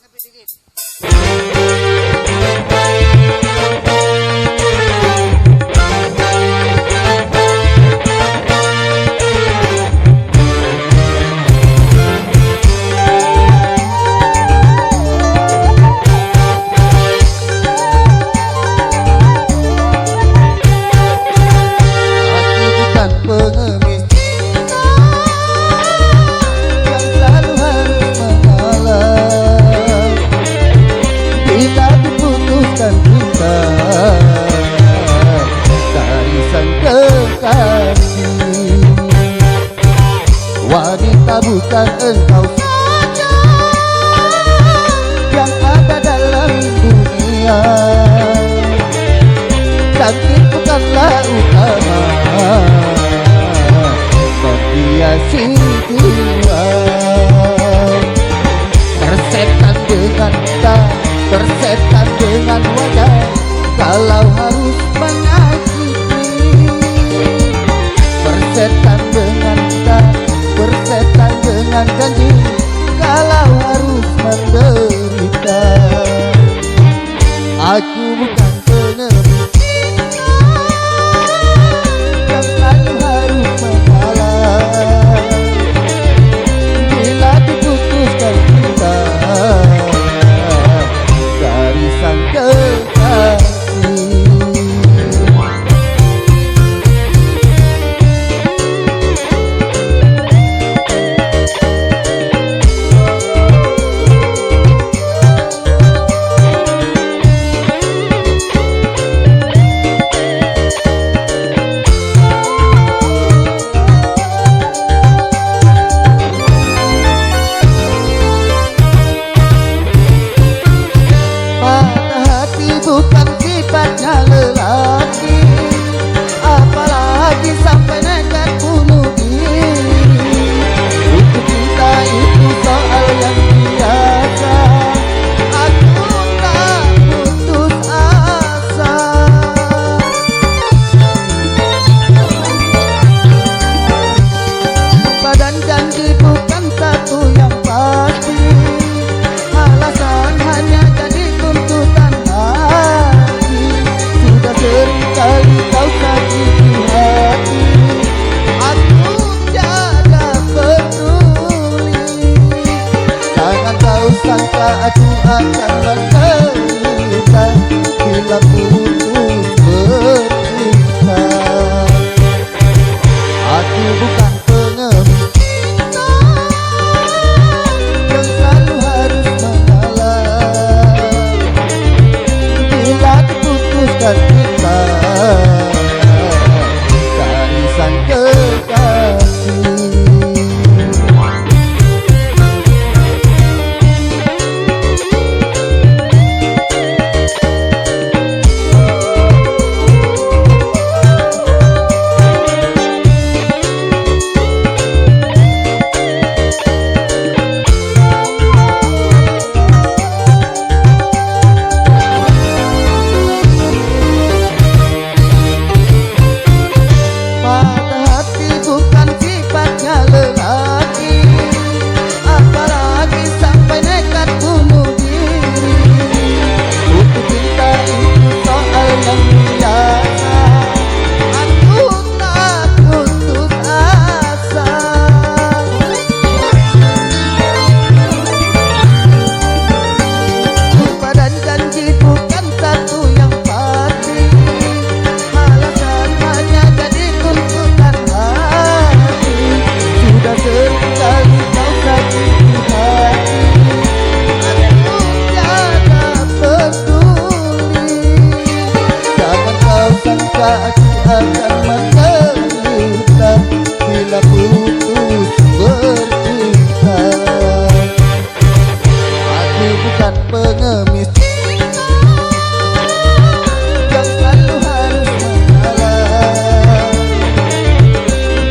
ngebit dikit. Wanita bukan engkau saja yang ada dalam dunia, cantik bukanlah utama menghiasi jiwa. Tersetan dengan tak, tersetan dengan wajah, kalau harus menyakiti. Tersetan dengan tak, bersetan dengan janji, kalau harus menderita. Aku bukan pengemis cinta yang selalu harus mengalah. Bila diputuskan cinta dari sang kekasih, bukan sifatnya lelaki, apalagi sampai nekat bunuh diri. Untuk cinta itu soal yang biasa, aku tak putus asa. Badan janji bukan satu yang pasti, alasan hanya jadi tuntutan. Seringkali kau sakiti hati, aku tiada peduli. Jangan kau sangka aku akan menderita bila putus bercinta. Aku bukan pengemis cinta yang selalu harus mengalah. Bila diputuskan cinta dari sang kekasih. Aku akan menderita bila putus bercinta. Aku bukan pengemis cinta yang selalu harus mengalah.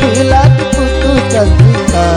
Bila diputuskan cinta